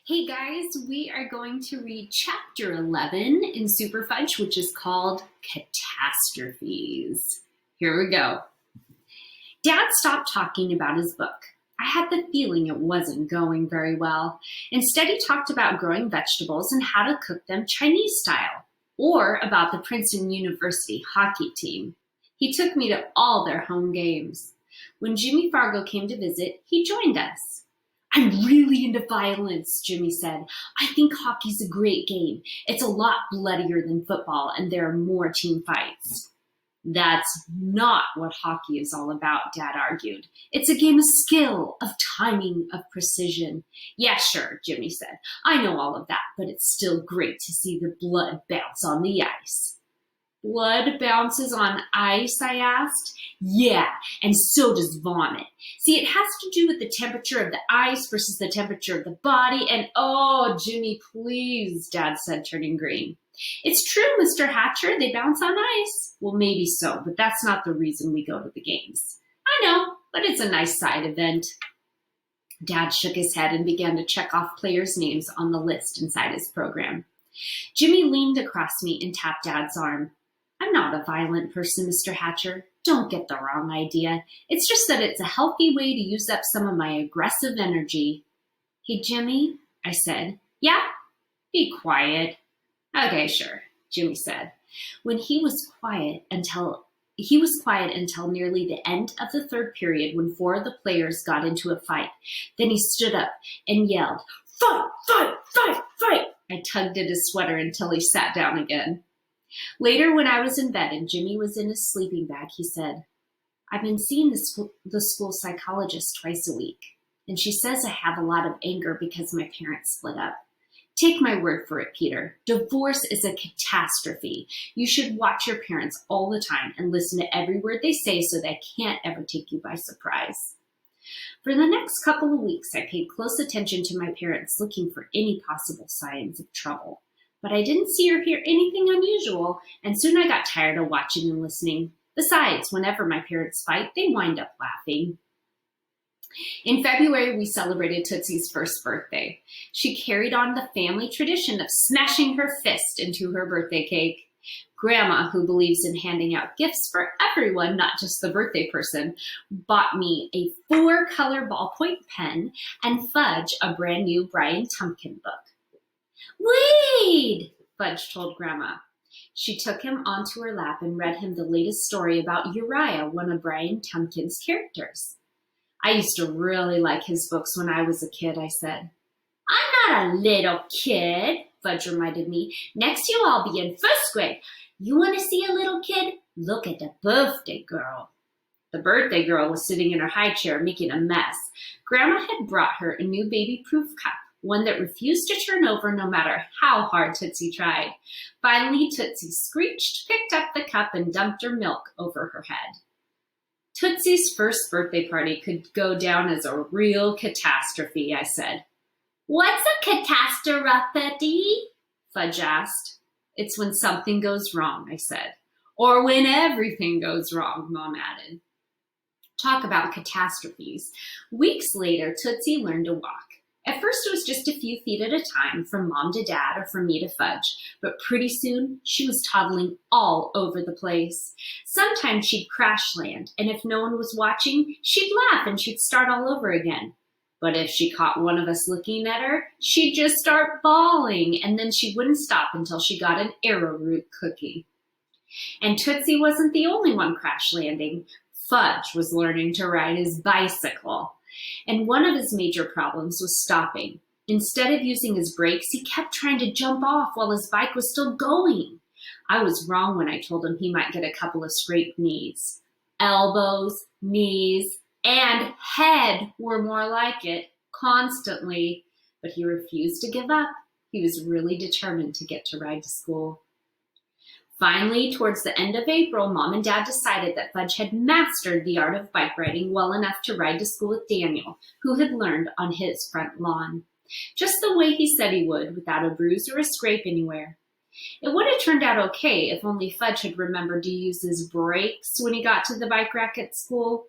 Hey guys, we are going to read chapter 11 in Superfudge, which is called Catastrophes. Here we go. Dad stopped talking about his book. I had the feeling it wasn't going very well. Instead, he talked about growing vegetables and how to cook them Chinese style, or about the Princeton University hockey team. He took me to all their home games. When Jimmy Fargo came to visit, he joined us. I'm really into violence, Jimmy said. I think hockey's a great game. It's a lot bloodier than football, and there are more team fights. That's not what hockey is all about, Dad argued. It's a game of skill, of timing, of precision. Yeah, sure, Jimmy said. I know all of that, but it's still great to see the blood bounce on the ice. Blood bounces on ice, I asked. Yeah, and so does vomit. See, it has to do with the temperature of the ice versus the temperature of the body, and oh, Jimmy, please, Dad said, turning green. It's true, Mr. Hatcher, they bounce on ice. Well, maybe so, but that's not the reason we go to the games. I know, but it's a nice side event. Dad shook his head and began to check off players' names on the list inside his program. Jimmy leaned across me and tapped Dad's arm. I'm not a violent person, Mr. Hatcher. Don't get the wrong idea. It's just that it's a healthy way to use up some of my aggressive energy. Hey, Jimmy, I said. Yeah? Be quiet. Okay, sure, Jimmy said. He was quiet until nearly the end of the third period when four of the players got into a fight. Then he stood up and yelled, Fight, fight, fight, fight! I tugged at his sweater until he sat down again. Later, when I was in bed and Jimmy was in his sleeping bag, he said, I've been seeing the school psychologist twice a week, and she says I have a lot of anger because my parents split up. Take my word for it, Peter. Divorce is a catastrophe. You should watch your parents all the time and listen to every word they say so they can't ever take you by surprise. For the next couple of weeks, I paid close attention to my parents, looking for any possible signs of trouble. But I didn't see or hear anything unusual, and soon I got tired of watching and listening. Besides, whenever my parents fight, they wind up laughing. In February, we celebrated Tootsie's first birthday. She carried on the family tradition of smashing her fist into her birthday cake. Grandma, who believes in handing out gifts for everyone, not just the birthday person, bought me a 4-color ballpoint pen and Fudge a brand new Brian Tumpkin book. Read, Fudge told Grandma. She took him onto her lap and read him the latest story about Uriah, one of Brian Tumpkin's characters. I used to really like his books when I was a kid, I said. I'm not a little kid, Fudge reminded me. Next year I'll be in first grade. You want to see a little kid? Look at the birthday girl. The birthday girl was sitting in her high chair making a mess. Grandma had brought her a new baby-proof cup, one that refused to turn over no matter how hard Tootsie tried. Finally, Tootsie screeched, picked up the cup, and dumped her milk over her head. Tootsie's first birthday party could go down as a real catastrophe, I said. What's a catastrophe? Fudge asked. It's when something goes wrong, I said. Or when everything goes wrong, Mom added. Talk about catastrophes. Weeks later, Tootsie learned to walk. At first, it was just a few feet at a time, from Mom to Dad or from me to Fudge, but pretty soon she was toddling all over the place. Sometimes she'd crash land, and if no one was watching, she'd laugh and she'd start all over again. But if she caught one of us looking at her, she'd just start bawling, and then she wouldn't stop until she got an arrowroot cookie. And Tootsie wasn't the only one crash landing. Fudge was learning to ride his bicycle. And one of his major problems was stopping. Instead of using his brakes, he kept trying to jump off while his bike was still going. I was wrong when I told him he might get a couple of scraped knees. Elbows, knees, and head were more like it, constantly. But he refused to give up. He was really determined to get to ride to school. Finally, towards the end of April, Mom and Dad decided that Fudge had mastered the art of bike riding well enough to ride to school with Daniel, who had learned on his front lawn. Just the way he said he would, without a bruise or a scrape anywhere. It would have turned out okay if only Fudge had remembered to use his brakes when he got to the bike rack at school.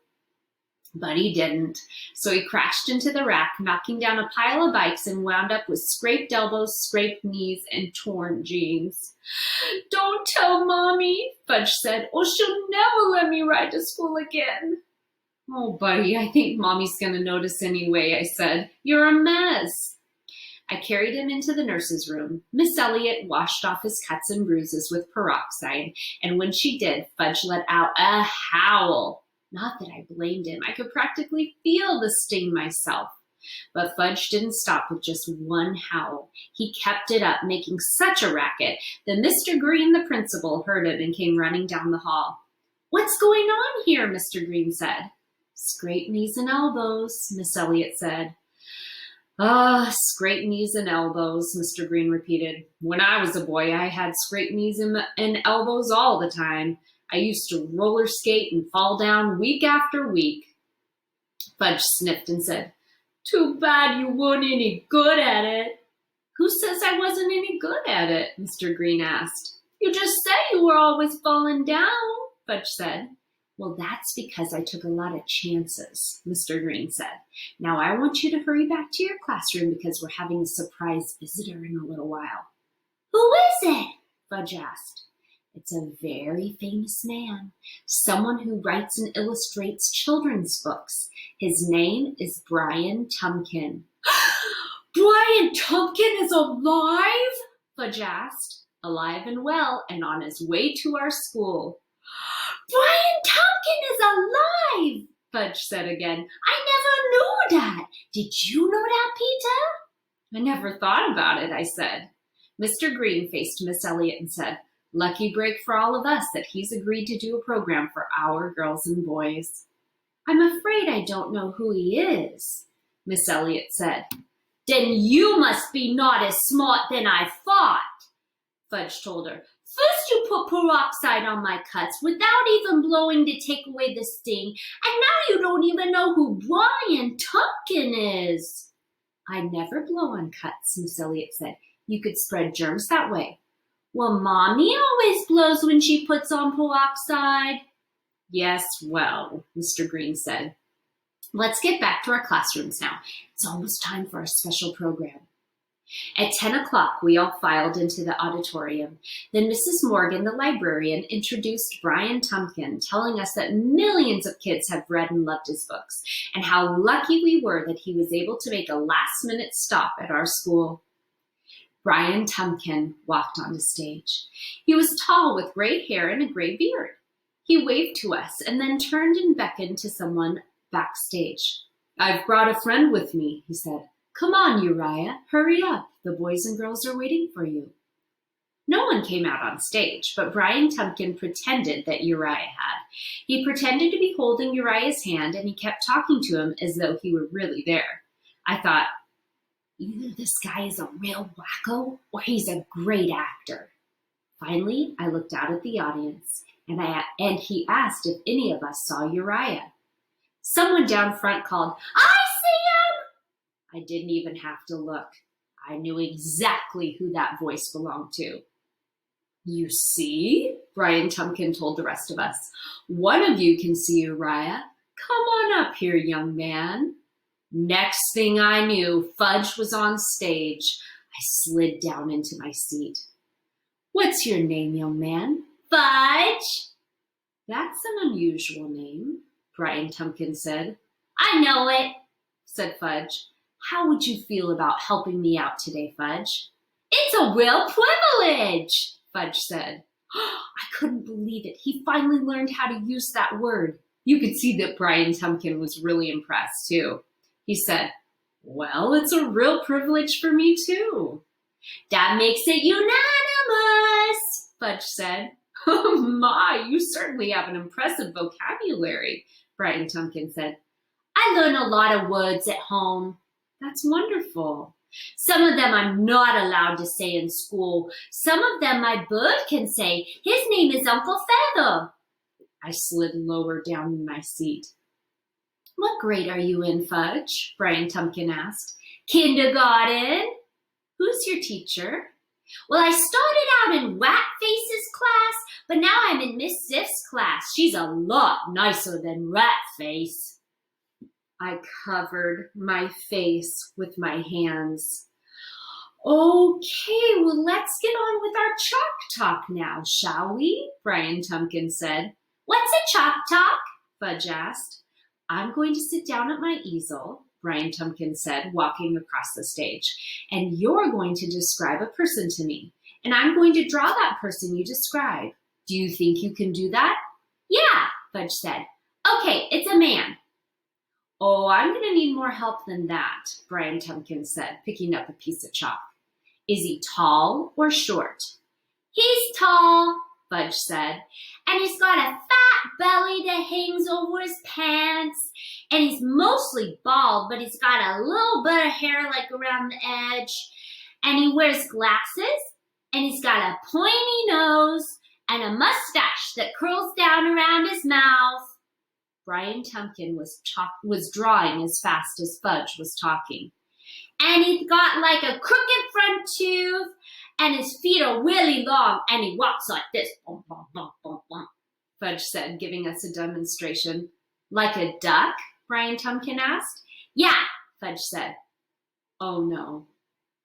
But he didn't. So he crashed into the rack, knocking down a pile of bikes and wound up with scraped elbows, scraped knees, and torn jeans. "Don't tell Mommy," Fudge said, "or she'll never let me ride to school again." "Oh, buddy, I think Mommy's going to notice anyway," I said. "You're a mess." I carried him into the nurse's room. Miss Elliott washed off his cuts and bruises with peroxide, and when she did, Fudge let out a howl. Not that I blamed him. I could practically feel the sting myself. But Fudge didn't stop with just one howl. He kept it up, making such a racket that Mr. Green, the principal, heard him and came running down the hall. "What's going on here?" Mr. Green said. "Scrape knees and elbows," Miss Elliott said. Scrape knees and elbows," Mr. Green repeated. "When I was a boy, I had scrape knees and elbows all the time. I used to roller skate and fall down week after week." Fudge sniffed and said, "Too bad you weren't any good at it." "Who says I wasn't any good at it?" Mr. Green asked. "You just say you were always falling down," Fudge said. "Well, that's because I took a lot of chances," Mr. Green said. "Now I want you to hurry back to your classroom because we're having a surprise visitor in a little while." "Who is it?" Fudge asked. "It's a very famous man, someone who writes and illustrates children's books. His name is Brian Tumpkin." "Brian Tumpkin is alive?" Fudge asked. "Alive and well, and on his way to our school." "Brian Tumpkin is alive!" Fudge said again. "I never knew that. Did you know that, Peter?" "I never thought about it," I said. Mr. Green faced Miss Elliott and said, "Lucky break for all of us that he's agreed to do a program for our girls and boys." "I'm afraid I don't know who he is," Miss Elliott said. "Then you must be not as smart than I thought," Fudge told her. "First you put peroxide on my cuts without even blowing to take away the sting, and now you don't even know who Brian Tumpkin is." "I never blow on cuts," Miss Elliott said. "You could spread germs that way." "Well, Mommy always blows when she puts on peroxide." "Yes, well," Mr. Green said. "Let's get back to our classrooms now. It's almost time for our special program." At 10 o'clock, we all filed into the auditorium. Then Mrs. Morgan, the librarian, introduced Brian Tumpkin, telling us that millions of kids have read and loved his books, and how lucky we were that he was able to make a last-minute stop at our school. Brian Tumpkin walked on the stage. He was tall with gray hair and a gray beard. He waved to us and then turned and beckoned to someone backstage. "I've brought a friend with me," he said. "Come on, Uriah, hurry up. The boys and girls are waiting for you." No one came out on stage, but Brian Tumpkin pretended that Uriah had. He pretended to be holding Uriah's hand, and he kept talking to him as though he were really there. I thought, either this guy is a real wacko or he's a great actor. Finally, I looked out at the audience, and he asked if any of us saw Uriah. Someone down front called, "I see him!" I didn't even have to look. I knew exactly who that voice belonged to. "You see?" Brian Tumpkin told the rest of us. "One of you can see Uriah. Come on up here, young man." Next thing I knew, Fudge was on stage. I slid down into my seat. "What's your name, young man?" "Fudge." "That's an unusual name," Brian Tumpkin said. "I know it," said Fudge. "How would you feel about helping me out today, Fudge?" "It's a real privilege," Fudge said. I couldn't believe it. He finally learned how to use that word. You could see that Brian Tumpkin was really impressed, too. He said, "Well, it's a real privilege for me, too." "That makes it unanimous," Fudge said. "Oh my, you certainly have an impressive vocabulary," Brian Tumpkin said. "I learn a lot of words at home." "That's wonderful." "Some of them I'm not allowed to say in school. Some of them my bird can say. His name is Uncle Feather." I slid lower down in my seat. "What grade are you in, Fudge?" Brian Tumpkin asked. "Kindergarten." "Who's your teacher?" "Well, I started out in Ratface's class, but now I'm in Miss Ziff's class. She's a lot nicer than Ratface." I covered my face with my hands. Okay, well, let's get on with our chalk talk now, shall we? Brian Tumpkin said. What's a chalk talk? Fudge asked. I'm going to sit down at my easel, Brian Tumpkin said, walking across the stage, and you're going to describe a person to me, and I'm going to draw that person you describe. Do you think you can do that? Yeah, Fudge said. Okay, it's a man. Oh, I'm going to need more help than that, Brian Tumpkin said, picking up a piece of chalk. Is he tall or short? He's tall, Fudge said, and he's got a fat belly that hangs over his pants, and he's mostly bald, but he's got a little bit of hair like around the edge, and he wears glasses, and he's got a pointy nose and a mustache that curls down around his mouth. Brian Tumpkin was drawing as fast as Fudge was talking. And he's got like a crooked front tooth, and his feet are really long, and he walks like this. Bum, bum, bum, bum, bum, Fudge said, giving us a demonstration. Like a duck? Brian Tumpkin asked. Yeah, Fudge said. Oh no.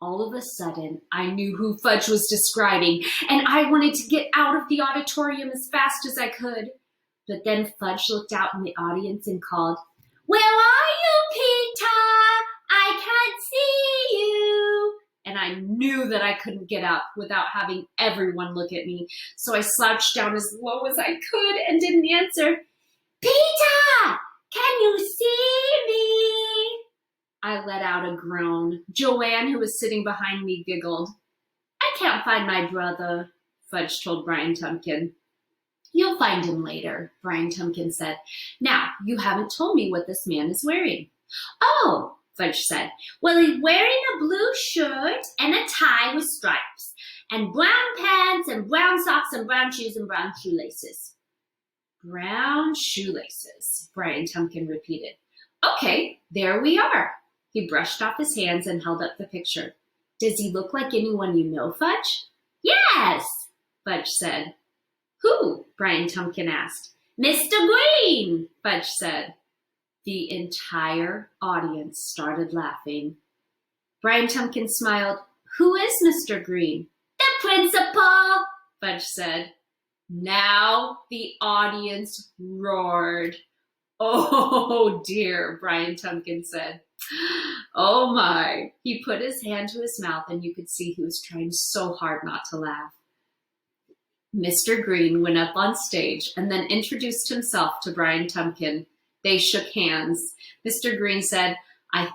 All of a sudden, I knew who Fudge was describing, and I wanted to get out of the auditorium as fast as I could. But then Fudge looked out in the audience and called, Where are you, Peter? I can't see you. And I knew that I couldn't get up without having everyone look at me. So I slouched down as low as I could and didn't answer. Peter, can you see me? I let out a groan. Joanne, who was sitting behind me, giggled. I can't find my brother, Fudge told Brian Tumpkin. You'll find him later, Brian Tumpkin said. Now, you haven't told me what this man is wearing. Oh, Fudge said. Well, he's wearing a blue shirt and a tie with stripes, and brown pants and brown socks and brown shoes and brown shoelaces. Brown shoelaces, Brian Tumpkin repeated. Okay, there we are. He brushed off his hands and held up the picture. Does he look like anyone you know, Fudge? Yes, Fudge said. Who? Brian Tumpkin asked. Mr. Green, Fudge said. The entire audience started laughing. Brian Tumpkin smiled. Who is Mr. Green? The principal, Fudge said. Now the audience roared. Oh dear, Brian Tumpkin said. Oh my. He put his hand to his mouth and you could see he was trying so hard not to laugh. Mr. Green went up on stage and then introduced himself to Brian Tumpkin. They shook hands. Mr. Green said, I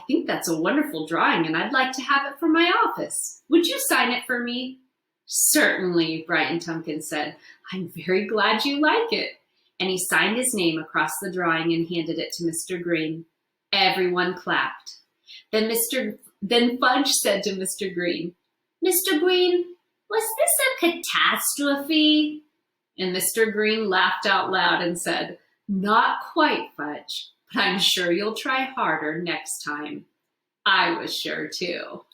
think that's a wonderful drawing and I'd like to have it for my office. Would you sign it for me? Certainly, Brian Tumpkin said. I'm very glad you like it. And he signed his name across the drawing and handed it to Mr. Green. Everyone clapped. Then Fudge said to Mr. Green, Mr. Green, was this a catastrophe? And Mr. Green laughed out loud and said, Not quite, Fudge, but I'm sure you'll try harder next time. I was sure too.